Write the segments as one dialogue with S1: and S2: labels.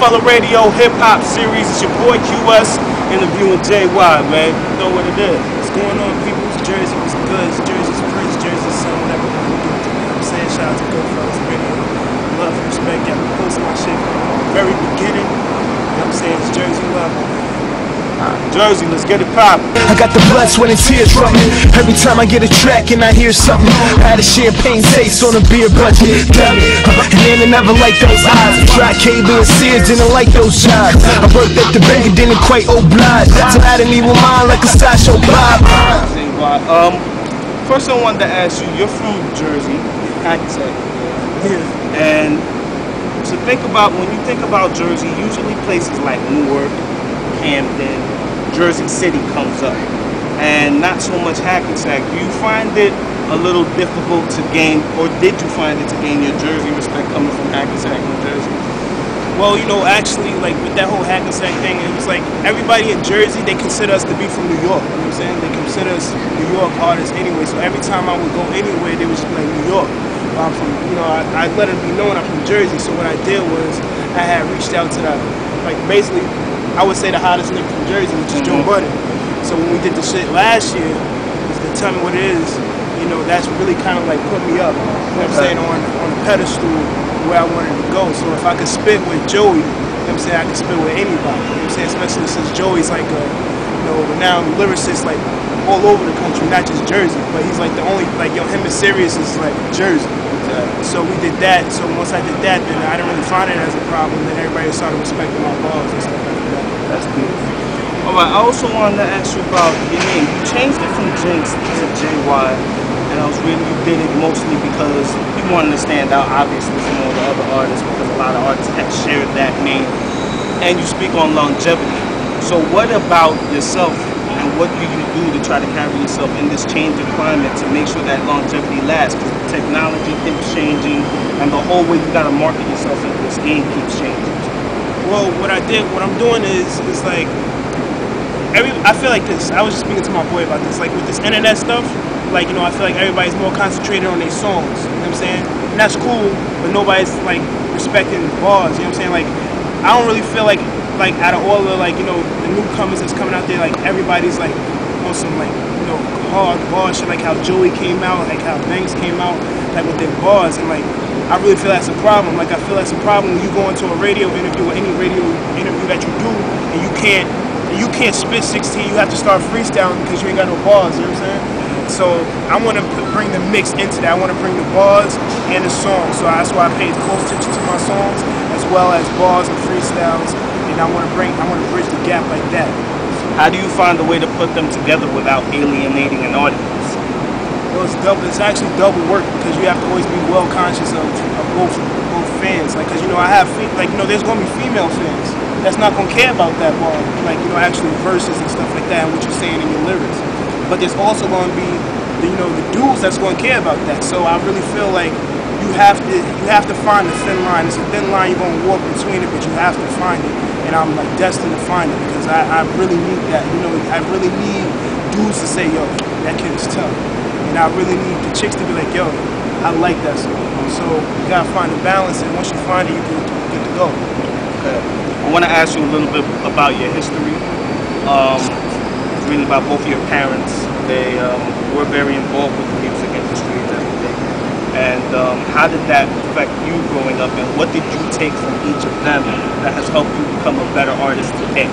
S1: Rockefeller Radio Hip Hop Series. It's your boy QS interviewing JY, man. You know what it is.
S2: What's going on, people? It's Jersey. What's good? It's Jersey's Prince, Jersey's son, whatever you want to do. You know what I'm saying? Shout out to Goodfellas Radio. Love, respect, got me posting my shit from the very beginning. You know what I'm saying? It's Jersey love.
S1: Jersey, let's get it poppin'.
S3: I got the blood, sweat, and tears from it. Every time I get a track and I hear something, I had a champagne taste on a beer budget. Damn it, and then I never liked those eyes. Dry cable and Sears didn't like those jobs. I worked at the bank and didn't quite oblige, so I didn't even mind like a Stasho Bob.
S1: First I wanted to ask you, you're from Jersey, Hackensack.
S2: Yeah.
S1: And so when you think about Jersey, usually places like Newark, Hampton, Jersey City comes up, and not so much Hackensack. Do you find it a little difficult to gain, or did you find it to gain your Jersey respect coming from Hackensack, New Jersey?
S2: Well, you know, actually, like with that whole Hackensack thing, it was like everybody in Jersey, they consider us to be from New York. You know what I'm saying? They consider us New York artists anyway. So every time I would go anywhere, they was like New York. I'm from, you know, I let it be known I'm from Jersey. So what I did was I had reached out to basically, I would say the hottest nigga from Jersey, which is Joe Budden. So when we did the shit last year, was to tell me what it is, you know, that's really kind of like put me up, you know what I'm saying, on a pedestal where I wanted to go. So if I could spit with Joey, you know what I'm saying, I could spit with anybody, you know what I'm saying, especially since Joey's like a, you know, renowned lyricist like all over the country, not just Jersey, but he's like the only, like, yo, him and Sirius is like Jersey. So we did that. So once I did that, then I didn't really find it as a problem. Then everybody started respecting my bars and stuff like that.
S1: That's beautiful. Alright, I also wanted to ask you about your name. You changed it from Jinx to JY, and I was reading you did it mostly because you wanted to stand out, obviously, from all the other artists, because a lot of artists have shared that name. And you speak on longevity. So what about yourself, and what do you do to try to carry yourself in this changing climate to make sure that longevity lasts? Because technology keeps changing, and the whole way you got to market yourself into this game keeps changing.
S2: Well, what I'm doing is like, I feel like this, I was just speaking to my boy about this, like with this internet stuff, like, you know, I feel like everybody's more concentrated on their songs, you know what I'm saying? And that's cool, but nobody's like respecting bars, you know what I'm saying? Like, I don't really feel like out of all the, like, you know, the newcomers that's coming out there, like everybody's like on some, like, you know, hard bar shit, like how Joey came out, like how Banks came out, like with their bars, and like I really feel that's a problem. Like I feel that's a problem when you go into a radio interview or any radio interview that you do, and you can't spit 16. You have to start freestyling because you ain't got no bars. You know what I'm saying? So I want to bring the mix into that. I want to bring the bars and the songs. So that's why I paid close attention to my songs as well as bars and freestyles. And I want to bridge the gap like that.
S1: How do you find a way to put them together without alienating an audience?
S2: Well, it's actually double work because you have to always be well conscious of both fans. Like, cause you know there's gonna be female fans that's not gonna care about that bar, like, you know, actually verses and stuff like that and what you're saying in your lyrics. But there's also gonna be the dudes that's gonna care about that. So I really feel like you have to find the thin line. It's a thin line you're gonna walk between it, but you have to find it. And I'm like destined to find it because I really need that. You know, I really need dudes to say, yo, that kid is tough. And I really need the chicks to be like, yo, I like that song. So you gotta find the balance, and once you find it, you can get to go.
S1: Okay. I want to ask you a little bit about your history. Really about both of your parents. They were very involved with the music industry and everything. And how did that affect you growing up, and what did you take from each of them that has helped you become a better artist today?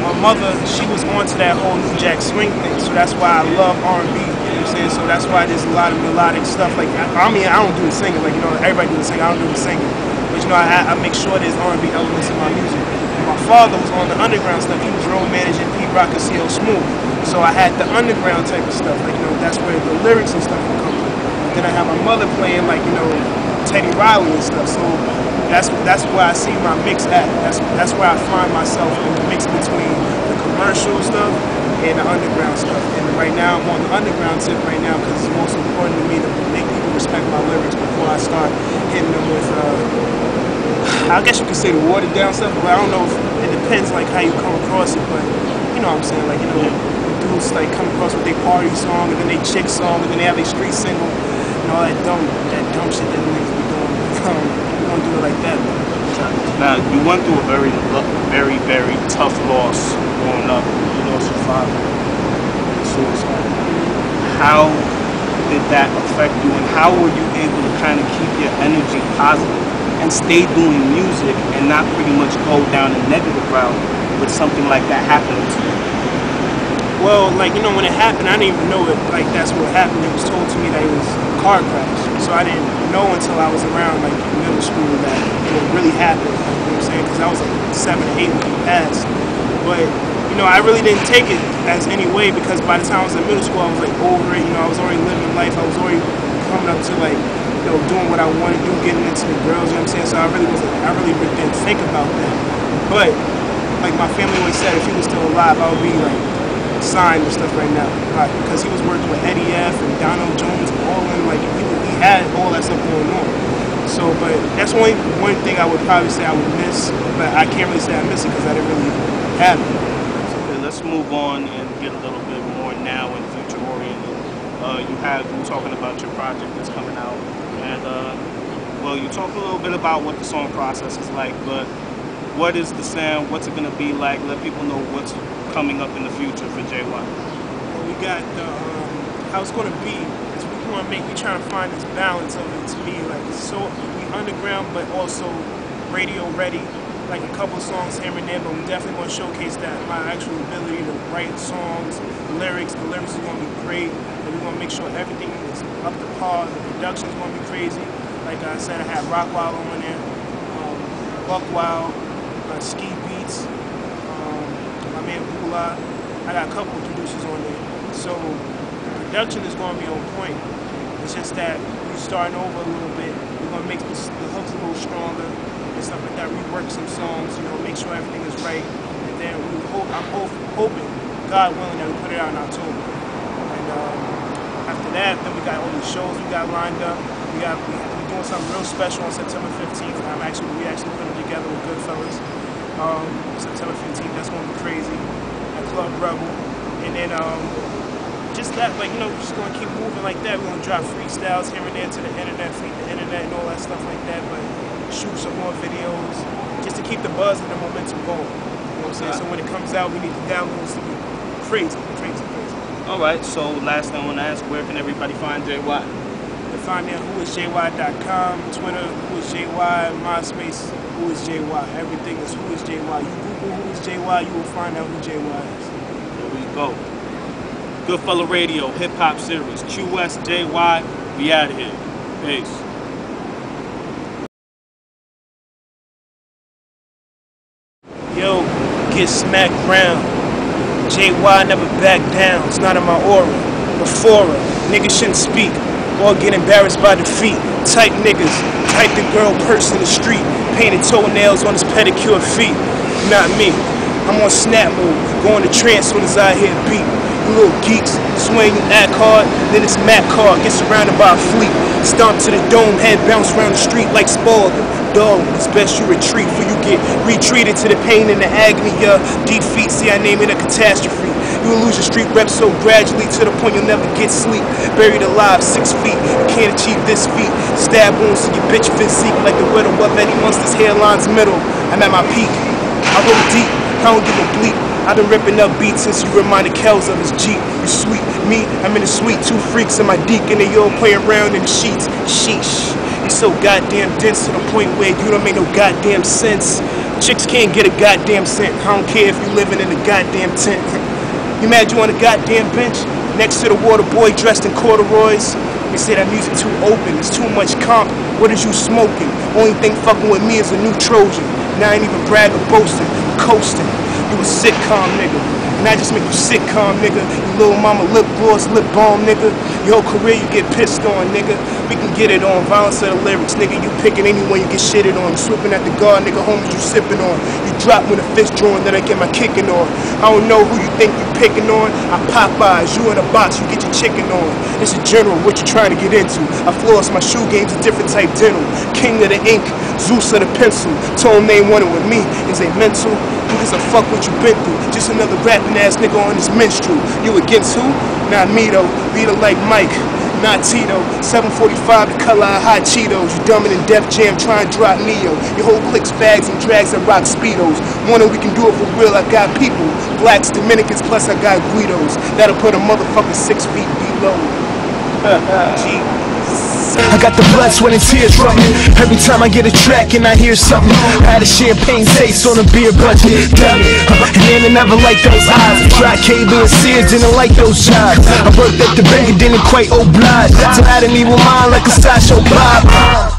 S2: My mother, she was onto that whole New Jack Swing thing, so that's why I love R&B, you know what I'm saying? So that's why there's a lot of melodic stuff. Like, I mean, I don't do the singing, like, you know, everybody do the singing, I don't do the singing. But, you know, I make sure there's R&B elements in my music. And my father was on the underground stuff. He was road managing Pete Rock and CL Smooth. So I had the underground type of stuff, like, you know, that's where the lyrics and stuff would come from. Then I have my mother playing, like, you know, Teddy Riley and stuff. So that's where I see my mix at. That's where I find myself in the mix between the commercial stuff and the underground stuff. And right now I'm on the underground tip right now because it's most important to me to make people respect my lyrics before I start hitting them with, I guess you could say the watered down stuff, but I don't know if it depends like how you come across it, but you know what I'm saying, like, you know, dudes like come across with their party song and then they chick song and then they have a street single and all that dumb shit that niggas be doing. We don't do it like that.
S1: Now, you went through a very, very tough loss growing up. You lost your father to suicide. How did that affect you, and how were you able to kind of keep your energy positive and stay doing music and not pretty much go down a negative route with something like that happening to you?
S2: Well, like, you know, when it happened, I didn't even know it, like, that's what happened. It was told to me that it was a car crash. So I didn't know until I was around, like, middle school that it really happened. You know what I'm saying? Because I was like 7 or 8 when he passed. But, you know, I really didn't take it as any way, because by the time I was in middle school, I was like over it. You know, I was already living life. I was already coming up to, like, you know, doing what I wanted to do, getting into the girls, you know what I'm saying? So I really didn't think about that. But, like my family always said, if he was still alive, I would be, like, signed and stuff right now, right? Because he was working with Eddie F and Donald Jones and all of them. Like, he had all that stuff going on. So, but that's one thing I would probably say I would miss, but I can't really say I miss it because I didn't really have it.
S1: Okay, let's move on and get a little bit more now and future oriented. You were talking about your project that's coming out, and well, you talked a little bit about what the song process is like, but what is the sound? What's it gonna be like? Let people know what's coming up in the future for JY.
S2: Well, we got how it's gonna be. Is we trying to find this balance of it. To me, like, so we underground, but also radio ready. Like a couple songs here and there, but we definitely want to showcase that my actual ability to write songs, lyrics. The lyrics is gonna be great, and we want to make sure everything is up to par. The production is gonna be crazy. Like I said, I had Rockwell on there, Buckwild, Ski Beats, my man Bula. I got a couple of producers on there. So the production is going to be on point. It's just that we're starting over a little bit. We're going to make the hooks a little stronger and stuff like that. Rework some songs, you know, make sure everything is right. And then I'm hoping, God willing, that we put it out in October. And after that, then we got all these shows we got lined up. We're doing something real special on September 15th. We actually put it together with Goodfellas. September 15th, that's going to be crazy at Club Rebel. And then just that, like, you know, we're just going to keep moving like that. We're going to drop freestyles here and there to the internet, feed the internet and all that stuff like that, but shoot some more videos just to keep the buzz and the momentum going. You know what I'm saying? So when it comes out, we need the downloads to be crazy.
S1: All right, so last thing I want to ask, where can everybody find JY?
S2: You can find me at whoisjy.com, Twitter, whoisjy, MySpace, whoisjy. Everything is whoisjy. You Google whoisjy, you will find out who JY is.
S1: There we go. Goodfella Radio, Hip Hop Series, QSJY, we out of here. Peace.
S2: Yo, get smacked round. JY never back down, it's not in my aura. Before her, niggas shouldn't speak or get embarrassed by defeat. Type niggas, type the girl purse in the street, painted toenails on his pedicure feet. Not me, I'm on snap mode, going to trance soon as I hear a beat. You little geeks, swing, you act hard, then it's Mac car, get surrounded by a fleet. Stomp to the dome, head bounce around the street like Spalding. Dog, it's best you retreat, for you get retreated to the pain and the agony of defeat. See, I name it a catastrophe. You will lose your street rep so gradually to the point you'll never get sleep. Buried alive 6 feet, you can't achieve this feat. Stab wounds to your bitch physique like the widow of Eddie Munster's hairline's middle. I'm at my peak, I roll deep, I don't give a bleep. I've been ripping up beats since you reminded Kells of his Jeep. You sweet, me, I'm in the suite. 2 freaks in my deek and they all playing around in the sheets. Sheesh, you so goddamn dense to the point where you don't make no goddamn sense. Chicks can't get a goddamn cent. I don't care if you living in a goddamn tent. You mad you on a goddamn bench next to the water boy dressed in corduroys? They say that music too open, it's too much comp. What is you smoking? Only thing fucking with me is a new Trojan. Now I ain't even brag or boasting, I'm coasting. You a sitcom nigga, and I just make you sitcom nigga. You little mama lip gloss, lip balm nigga. Your whole career you get pissed on nigga. We can get it on, violence of the lyrics nigga. You picking anyone you get shitted on. You swooping at the guard nigga, homies you sipping on. You drop when the fist drawing, then I get my kicking on. I don't know who you think you picking on. I pop eyes, you in a box, you get your chicken on. It's a general, what you trying to get into. I floss, my shoe game's a different type dental. King of the ink, Zeus of the pencil. Tone name one with me, is they mental? Niggas a fuck what you been through. Just another rapping ass nigga on his minstrel. You against who? Not me though. Beat her like Mike. not Tito. 745, the color of hot Cheetos. You dumb in Def Jam, try and drop Neo. Your whole clique's bags and drags and rock Speedos. Wonder we can do it for real, I got people. Blacks, Dominicans, plus I got Guidos. That'll put a motherfucker 6 feet below. G.
S3: I got the blood, sweat, and tears from it. Every time I get a track and I hear something, I had a champagne taste on a beer budget. Damn it, and then I never like those eyes. Dry cable and Sears, didn't like those jobs. I worked at the bank and didn't quite oblige, so I didn't even mind like a sideshow Bob.